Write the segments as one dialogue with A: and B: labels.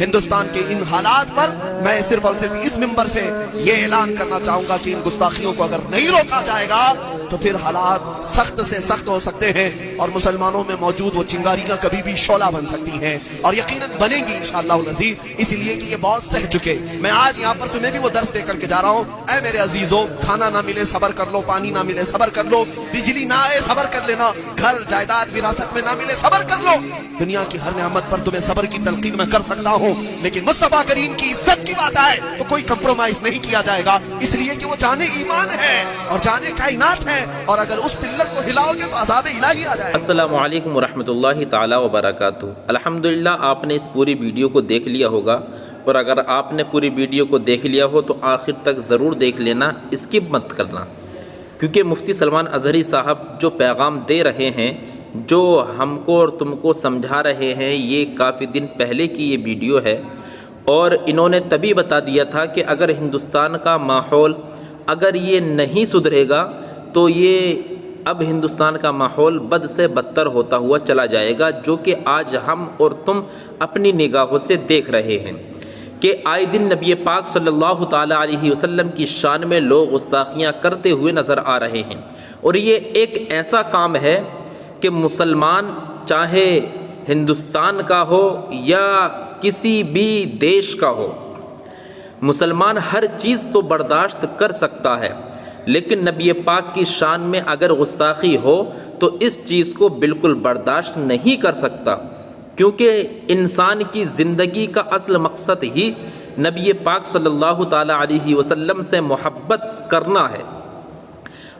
A: ہندوستان کے ان حالات پر میں صرف اور صرف اس منبر سے یہ اعلان کرنا چاہوں گا کہ ان گستاخیوں کو اگر نہیں روکا جائے گا تو پھر حالات سخت سے سخت ہو سکتے ہیں اور مسلمانوں میں موجود وہ چنگاریاں کبھی بھی شعلہ بن سکتی ہیں اور یقیناً بنیں گی انشاءاللہ العزیز، اس لیے کہ یہ بہت سہ چکے۔ میں آج یہاں پر تمہیں بھی وہ درس دے کر کے جا رہا ہوں، اے میرے عزیزوں، کھانا نہ ملے صبر کر لو، پانی نہ ملے صبر کر لو، بجلی نہ آئے صبر کر لینا، گھر جائیداد وراثت میں نہ ملے صبر کر لو۔ دنیا کی ہر نعمت پر تمہیں صبر کی تلقین میں کر سکتا ہوں، لیکن مصطفیٰ کریم کی عزت کی بات آئے تو کوئی کمپرومائز نہیں کیا جائے گا، اس لیے کہ وہ جانے ایمان ہے اور جانے کائنات ہے، اور اگر اس پلر کو ہلاؤ گے تو عذاب الہی آ جائے گا۔
B: السلام علیکم ورحمۃ اللہ تعالی وبرکاتہ۔ الحمدللہ آپ نے اس پوری ویڈیو کو دیکھ لیا ہوگا، اور اگر آپ نے پوری ویڈیو کو دیکھ لیا ہو تو آخر تک ضرور دیکھ لینا، اسکپ مت کرنا، کیونکہ مفتی سلمان اظہری صاحب جو پیغام دے رہے ہیں، جو ہم کو اور تم کو سمجھا رہے ہیں، یہ کافی دن پہلے کی یہ ویڈیو ہے، اور انہوں نے تبھی بتا دیا تھا کہ اگر ہندوستان کا ماحول اگر یہ نہیں سدھرے گا تو یہ اب ہندوستان کا ماحول بد سے بدتر ہوتا ہوا چلا جائے گا، جو کہ آج ہم اور تم اپنی نگاہوں سے دیکھ رہے ہیں کہ آئے دن نبی پاک صلی اللہ تعالیٰ علیہ وسلم کی شان میں لوگ گستاخیاں کرتے ہوئے نظر آ رہے ہیں، اور یہ ایک ایسا کام ہے کہ مسلمان چاہے ہندوستان کا ہو یا کسی بھی دیش کا ہو، مسلمان ہر چیز تو برداشت کر سکتا ہے، لیکن نبی پاک کی شان میں اگر گستاخی ہو تو اس چیز کو بالکل برداشت نہیں کر سکتا، کیونکہ انسان کی زندگی کا اصل مقصد ہی نبی پاک صلی اللہ تعالیٰ علیہ وسلم سے محبت کرنا ہے۔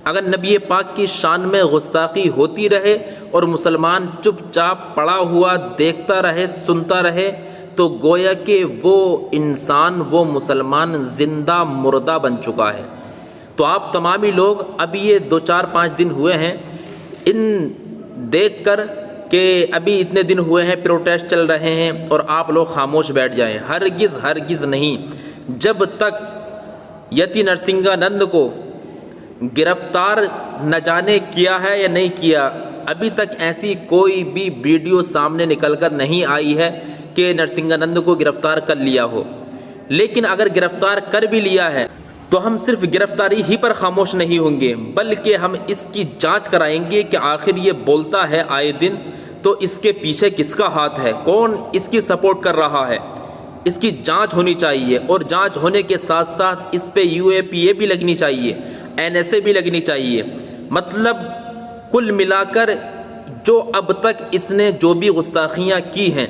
B: اگر نبی پاک کی شان میں گستاخی ہوتی رہے اور مسلمان چپ چاپ پڑا ہوا دیکھتا رہے، سنتا رہے، تو گویا کہ وہ انسان، وہ مسلمان زندہ مردہ بن چکا ہے۔ تو آپ تمامی لوگ ابھی یہ 2-4-5 دن ہوئے ہیں ان دیکھ کر کہ ابھی اتنے دن ہوئے ہیں پروٹیسٹ چل رہے ہیں اور آپ لوگ خاموش بیٹھ جائیں، ہرگز نہیں۔ جب تک یتی نرسنگھا نند کو گرفتار نہ جانے کیا ہے یا نہیں کیا، ابھی تک ایسی کوئی بھی ویڈیو سامنے نکل کر نہیں آئی ہے کہ نرسنگھا نند کو گرفتار کر لیا ہو، لیکن اگر گرفتار کر بھی لیا ہے تو ہم صرف گرفتاری ہی پر خاموش نہیں ہوں گے، بلکہ ہم اس کی جانچ کرائیں گے کہ آخر یہ بولتا ہے آئے دن تو اس کے پیچھے کس کا ہاتھ ہے، کون اس کی سپورٹ کر رہا ہے۔ اس کی جانچ ہونی چاہیے، اور جانچ ہونے کے ساتھ ساتھ اس پہ UAPA بھی لگنی چاہیے، NSA بھی لگنی چاہیے۔ مطلب کل ملا کر جو اب تک اس نے جو بھی گستاخیاں کی ہیں،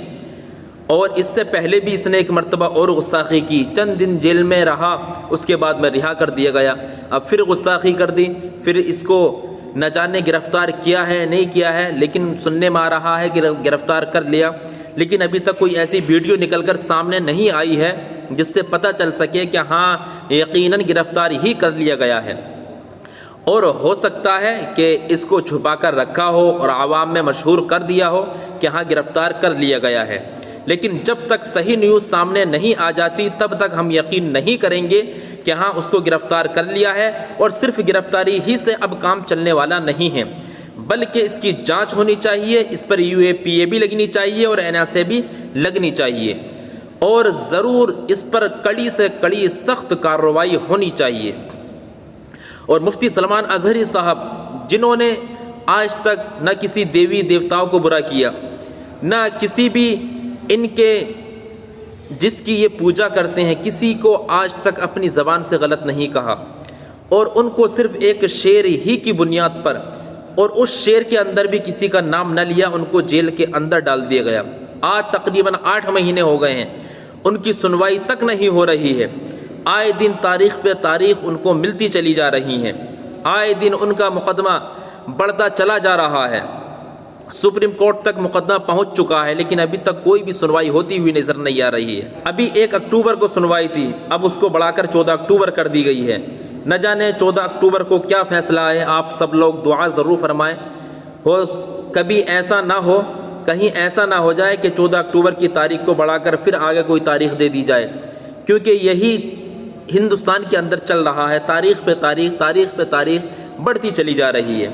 B: اور اس سے پہلے بھی اس نے ایک مرتبہ اور گستاخی کی، چند دن جیل میں رہا، اس کے بعد میں رہا کر دیا گیا، اب پھر گستاخی کر دی، پھر اس کو نہ جانے گرفتار کیا ہے نہیں کیا ہے، لیکن سننے میں آ رہا ہے کہ گرفتار کر لیا، لیکن ابھی تک کوئی ایسی ویڈیو نکل کر سامنے نہیں آئی ہے جس سے پتہ چل سکے کہ ہاں یقیناً گرفتار ہی کر لیا گیا ہے۔ اور ہو سکتا ہے کہ اس کو چھپا کر رکھا ہو اور عوام میں مشہور کر دیا ہو کہ ہاں گرفتار کر لیا گیا ہے، لیکن جب تک صحیح نیوز سامنے نہیں آ جاتی تب تک ہم یقین نہیں کریں گے کہ ہاں اس کو گرفتار کر لیا ہے، اور صرف گرفتاری ہی سے اب کام چلنے والا نہیں ہے، بلکہ اس کی جانچ ہونی چاہیے، اس پر UAPA بھی لگنی چاہیے اور NSA بھی لگنی چاہیے، اور ضرور اس پر کڑی سے کڑی سخت کارروائی ہونی چاہیے۔ اور مفتی سلمان اظہری صاحب جنہوں نے آج تک نہ کسی دیوی دیوتاؤں کو برا کیا، نہ کسی بھی ان کے جس کی یہ پوجا کرتے ہیں کسی کو آج تک اپنی زبان سے غلط نہیں کہا، اور ان کو صرف ایک شعر ہی کی بنیاد پر، اور اس شعر کے اندر بھی کسی کا نام نہ لیا، ان کو جیل کے اندر ڈال دیا گیا۔ آج تقریباً 8 مہینے ہو گئے ہیں، ان کی سنوائی تک نہیں ہو رہی ہے، آئے دن تاریخ پہ تاریخ ان کو ملتی چلی جا رہی ہیں، آئے دن ان کا مقدمہ بڑھتا چلا جا رہا ہے، سپریم کورٹ تک مقدمہ پہنچ چکا ہے، لیکن ابھی تک کوئی بھی سنوائی ہوتی ہوئی نظر نہیں آ رہی ہے۔ ابھی 1 اکتوبر کو سنوائی تھی، اب اس کو بڑھا کر 14 اکتوبر کر دی گئی ہے، نہ جانے 14 اکتوبر کو کیا فیصلہ ہے۔ آپ سب لوگ دعا ضرور فرمائیں، ہو کبھی ایسا نہ ہو، کہیں ایسا نہ ہو جائے کہ 14 اکتوبر کی تاریخ کو بڑھا کر پھر آگے کوئی تاریخ دے دی جائے، کیونکہ یہی ہندوستان کے اندر چل رہا ہے، تاریخ پہ تاریخ، تاریخ پہ تاریخ بڑھتی چلی جا رہی ہے،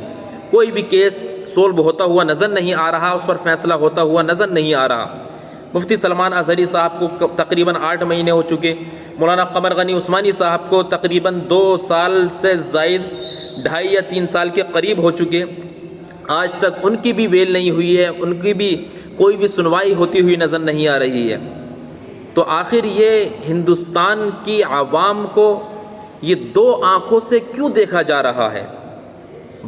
B: کوئی بھی کیس سولو ہوتا ہوا نظر نہیں آ رہا، اس پر فیصلہ ہوتا ہوا نظر نہیں آ رہا۔ مفتی سلمان اظہری صاحب کو تقریباً 8 مہینے ہو چکے، مولانا قمر غنی عثمانی صاحب کو تقریباً 2 سال سے زائد 2.5 یا 3 سال کے قریب ہو چکے، آج تک ان کی بھی بیل نہیں ہوئی ہے، ان کی بھی کوئی بھی سنوائی ہوتی ہوئی نظر نہیں آ رہی ہے۔ تو آخر یہ ہندوستان کی عوام کو یہ 2 آنکھوں سے کیوں دیکھا جا رہا ہے؟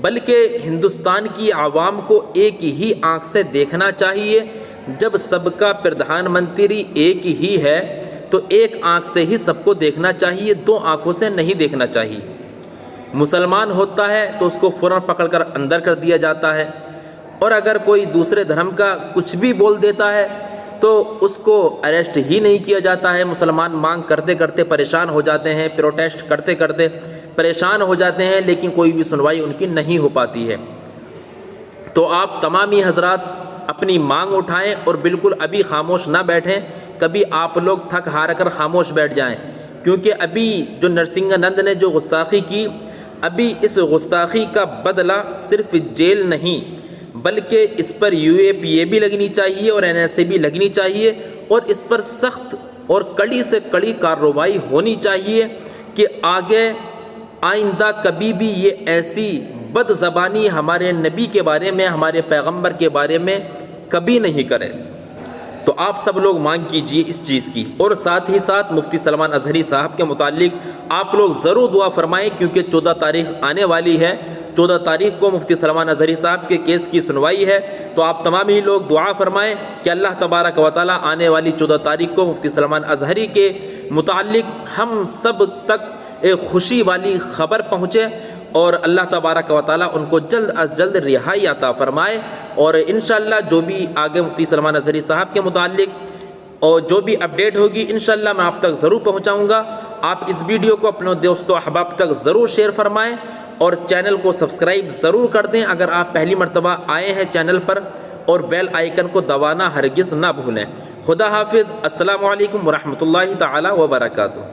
B: بلکہ ہندوستان کی عوام کو ایک ہی آنکھ سے دیکھنا چاہیے۔ جب سب کا پردھان منتری ایک ہی ہے تو ایک آنکھ سے ہی سب کو دیکھنا چاہیے، 2 آنکھوں سے نہیں دیکھنا چاہیے۔ مسلمان ہوتا ہے تو اس کو فوراً پکڑ کر اندر کر دیا جاتا ہے، اور اگر کوئی دوسرے دھرم کا کچھ بھی بول دیتا ہے تو اس کو اریسٹ ہی نہیں کیا جاتا ہے۔ مسلمان مانگ کرتے کرتے پریشان ہو جاتے ہیں، پروٹیسٹ کرتے کرتے پریشان ہو جاتے ہیں، لیکن کوئی بھی سنوائی ان کی نہیں ہو پاتی ہے۔ تو آپ تمام ہی حضرات اپنی مانگ اٹھائیں اور بالکل ابھی خاموش نہ بیٹھیں، کبھی آپ لوگ تھک ہار کر خاموش بیٹھ جائیں، کیونکہ ابھی جو نرسنگھا نند نے جو گستاخی کی، ابھی اس گستاخی کا بدلہ صرف جیل نہیں بلکہ اس پر UAPA بھی لگنی چاہیے اور NSA بھی لگنی چاہیے، اور اس پر سخت اور کڑی سے کڑی کارروائی ہونی چاہیے کہ آگے آئندہ کبھی بھی یہ ایسی بد زبانی ہمارے نبی کے بارے میں، ہمارے پیغمبر کے بارے میں کبھی نہیں کرے۔ تو آپ سب لوگ مانگ کیجئے اس چیز کی، اور ساتھ ہی ساتھ مفتی سلمان اظہری صاحب کے متعلق آپ لوگ ضرور دعا فرمائیں، کیونکہ 14 تاریخ آنے والی ہے، 14 تاریخ کو مفتی سلمان اظہری صاحب کے کیس کی سنوائی ہے۔ تو آپ تمام ہی لوگ دعا فرمائیں کہ اللہ تبارک و تعالی آنے والی 14 تاریخ کو مفتی سلمان اظہری کے متعلق ہم سب تک ایک خوشی والی خبر پہنچے، اور اللہ تبارک و تعالیٰ ان کو جلد از جلد رہائی عطا فرمائے۔ اور انشاءاللہ جو بھی آگے مفتی سلمان اظہری صاحب کے متعلق اور جو بھی اپڈیٹ ہوگی انشاءاللہ میں آپ تک ضرور پہنچاؤں گا۔ آپ اس ویڈیو کو اپنے دوستوں احباب تک ضرور شیئر فرمائیں، اور چینل کو سبسکرائب ضرور کر دیں اگر آپ پہلی مرتبہ آئے ہیں چینل پر، اور بیل آئیکن کو دبانا ہرگز نہ بھولیں۔ خدا حافظ، السلام علیکم ورحمۃ اللہ تعالی وبرکاتہ۔